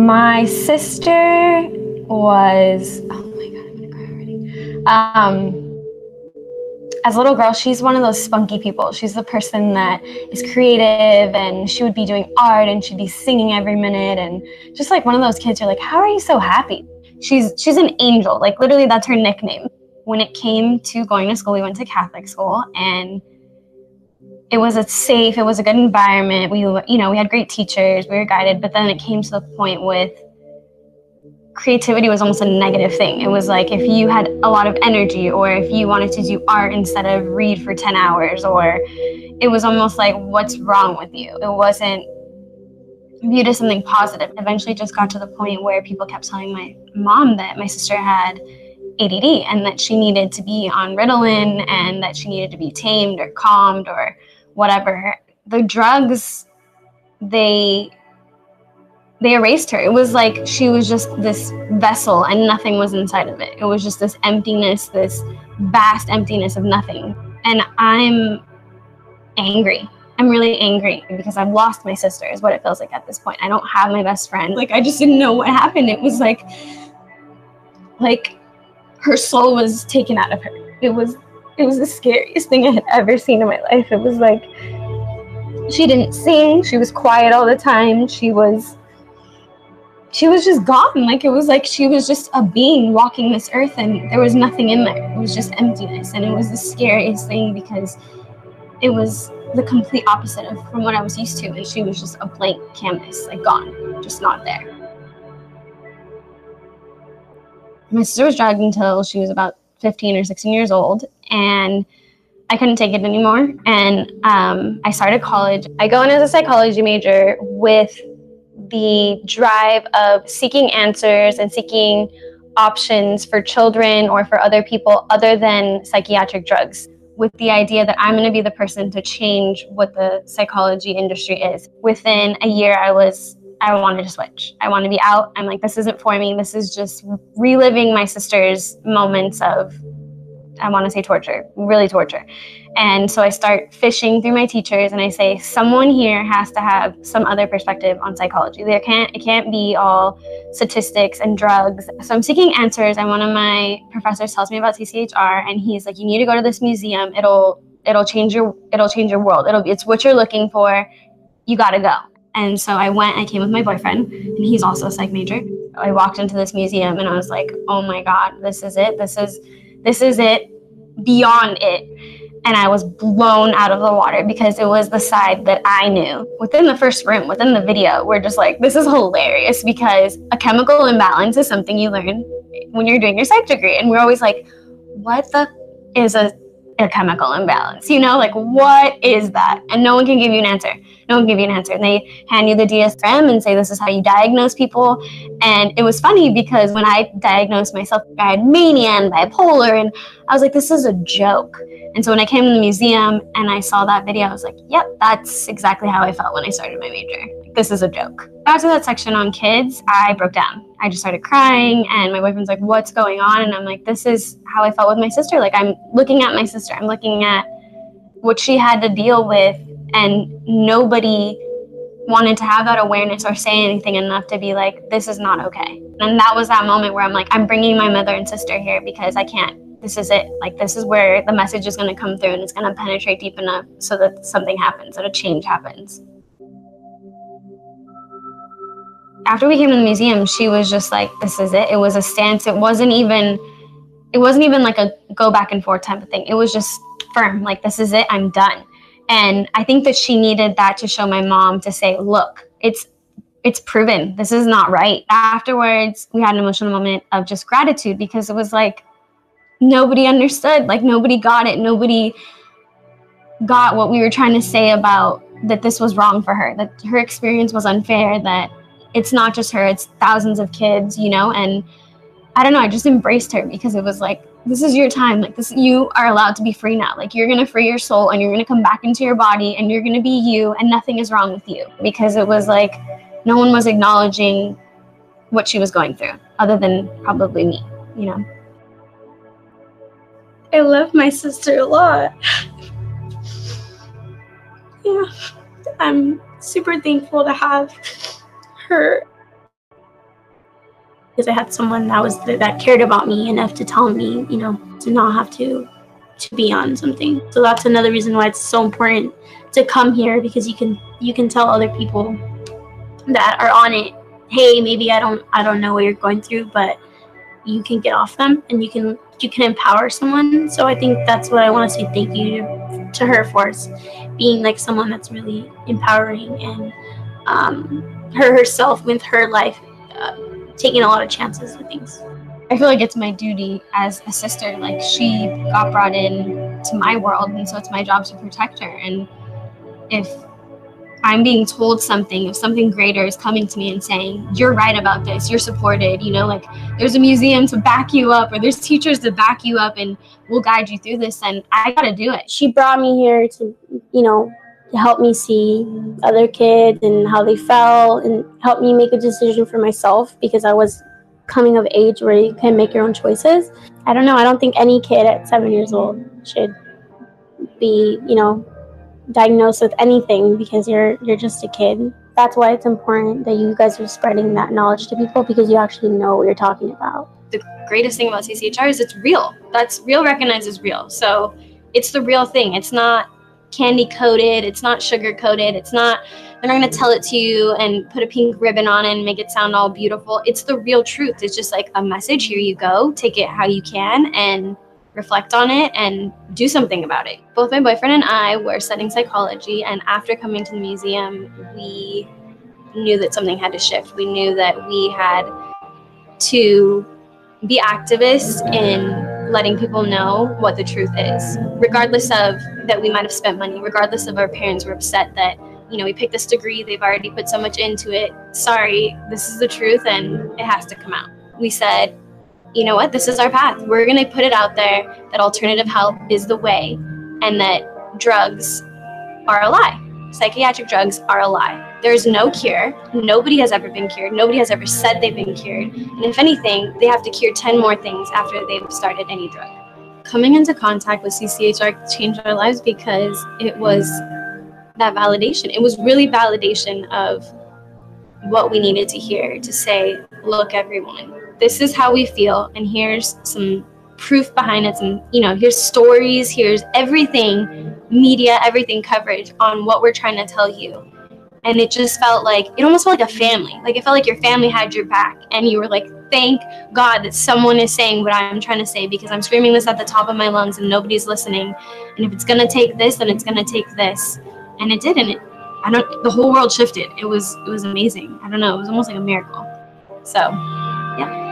My sister was, oh my God, I'm gonna cry already. As a little girl, she's one of those spunky people. She's the person that is creative, and she would be doing art and she'd be singing every minute, and just like one of those kids, you're like, how are you so happy? She's an angel, like literally that's her nickname. When it came to going to school, we went to Catholic school, and it was a good environment. We had great teachers, we were guided, but then it came to the point with creativity was almost a negative thing. It was like if you had a lot of energy, or if you wanted to do art instead of read for 10 hours, or it was almost like, what's wrong with you? It wasn't viewed as something positive. Eventually just got to the point where people kept telling my mom that my sister had ADD and that she needed to be on Ritalin and that she needed to be tamed or calmed or whatever. The drugs, they erased her. It was like she was just this vessel and nothing was inside of it. It was just this emptiness, this vast emptiness of nothing. And I'm angry. I'm really angry because I've lost my sister is what it feels like at this point. I don't have my best friend. Like, I just didn't know what happened. It was like her soul was taken out of her. It was the scariest thing I had ever seen in my life. It was like, she didn't sing. She was quiet all the time. She was just gone. Like, it was like she was just a being walking this earth and there was nothing in there. It was just emptiness. And it was the scariest thing because it was the complete opposite from what I was used to. And she was just a blank canvas, like gone, just not there. My sister was drugged until she was about 15 or 16 years old, and I couldn't take it anymore. And I started college. I go in as a psychology major with the drive of seeking answers and seeking options for children or for other people other than psychiatric drugs, with the idea that I'm going to be the person to change what the psychology industry is. Within a year, I wanted to switch. I want to be out. I'm like, this isn't for me. This is just reliving my sister's moments of, I want to say torture, really torture. And so I start fishing through my teachers and I say, someone here has to have some other perspective on psychology. It can't be all statistics and drugs. So I'm seeking answers, and one of my professors tells me about TCHR, and he's like, you need to go to this museum. It'll change your world. It's what you're looking for. You got to go. And so I went. I came with my boyfriend, and he's also a psych major. I walked into this museum and I was like, oh my God, this is it. This is it, beyond it. And I was blown out of the water because it was the side that I knew. Within the first room, within the video, we're just like, this is hilarious, because a chemical imbalance is something you learn when you're doing your psych degree. And we're always like, what the is a chemical imbalance? Like, what is that? And no one can give you an answer. No one can give you an answer. And they hand you the DSM and say, this is how you diagnose people. And it was funny because when I diagnosed myself, I had mania and bipolar, and I was like, this is a joke. And so when I came to the museum and I saw that video, I was like, yep, that's exactly how I felt when I started my major. This is a joke. After that section on kids, I broke down. I just started crying, and my boyfriend's like, what's going on? And I'm like, this is how I felt with my sister. Like, I'm looking at my sister. I'm looking at what she had to deal with, and nobody wanted to have that awareness or say anything enough to be like, this is not okay. And that was that moment where I'm like, I'm bringing my mother and sister here because I can't. This is it. Like, this is where the message is going to come through, and it's going to penetrate deep enough so that something happens, that a change happens. After we came to the museum, she was just like, this is it. It was a stance. It wasn't even like a go back and forth type of thing. It was just firm. Like, this is it. I'm done. And I think that she needed that to show my mom, to say, look, it's proven. This is not right. Afterwards, we had an emotional moment of just gratitude, because it was like, nobody understood. Like, nobody got it. Nobody got what we were trying to say about that this was wrong for her, that her experience was unfair, that it's not just her, it's thousands of kids, and I don't know, I just embraced her, because it was like, this is your time. Like, this, you are allowed to be free now. Like, you're going to free your soul, and you're going to come back into your body, and you're going to be you, and nothing is wrong with you. Because it was like, no one was acknowledging what she was going through, other than probably me, I love my sister a lot. Yeah, I'm super thankful to have her because I had someone that cared about me enough to tell me, you know, to not have to be on something. So that's another reason why it's so important to come here, because you can tell other people that are on it, hey, maybe I don't know what you're going through, but you can get off them and you can empower someone. So I think that's what I want to say thank you to her for, is being like someone that's really empowering, and herself with her life, taking a lot of chances with things. I feel like it's my duty as a sister. Like, she got brought in to my world, and so it's my job to protect her. And if I'm being told something, if something greater is coming to me and saying, you're right about this, you're supported, you know, like there's a museum to back you up, or there's teachers to back you up and we'll guide you through this, then I gotta do it. She brought me here to, you know, to help me see other kids and how they felt, and help me make a decision for myself, because I was coming of age where you can make your own choices. I don't know, I don't think any kid at 7 years old should be, you know, diagnosed with anything because you're just a kid. That's why it's important that you guys are spreading that knowledge to people, because you actually know what you're talking about. The greatest thing about CCHR is it's real. That's real, recognized as real. So it's the real thing. It's not candy coated. It's not sugar coated. It's not, they're not going to tell it to you and put a pink ribbon on it and make it sound all beautiful. It's the real truth. It's just like a message. Here you go. Take it how you can and reflect on it and do something about it. Both my boyfriend and I were studying psychology, and after coming to the museum, we knew that something had to shift. We knew that we had to be activists in letting people know what the truth is, regardless of that we might have spent money, regardless of our parents were upset that, you know, we picked this degree, they've already put so much into it. Sorry, this is the truth and it has to come out. We said, you know what, this is our path. We're going to put it out there that alternative health is the way, and that drugs are a lie. Psychiatric drugs are a lie. There's no cure. Nobody has ever been cured. Nobody has ever said they've been cured. And if anything, they have to cure 10 more things after they've started any drug. Coming into contact with CCHR changed our lives because it was that validation. It was really validation of what we needed to hear, to say, look, everyone, this is how we feel, and here's some proof behind it, and, you know, here's stories, here's everything, media, everything, coverage on what we're trying to tell you. And it just felt like, it almost felt like a family. Like, it felt like your family had your back, and you were like, thank God that someone is saying what I'm trying to say, because I'm screaming this at the top of my lungs and nobody's listening. And if it's gonna take this, then it's gonna take this. And it did, and the whole world shifted. It was amazing. I don't know, it was almost like a miracle. So, yeah.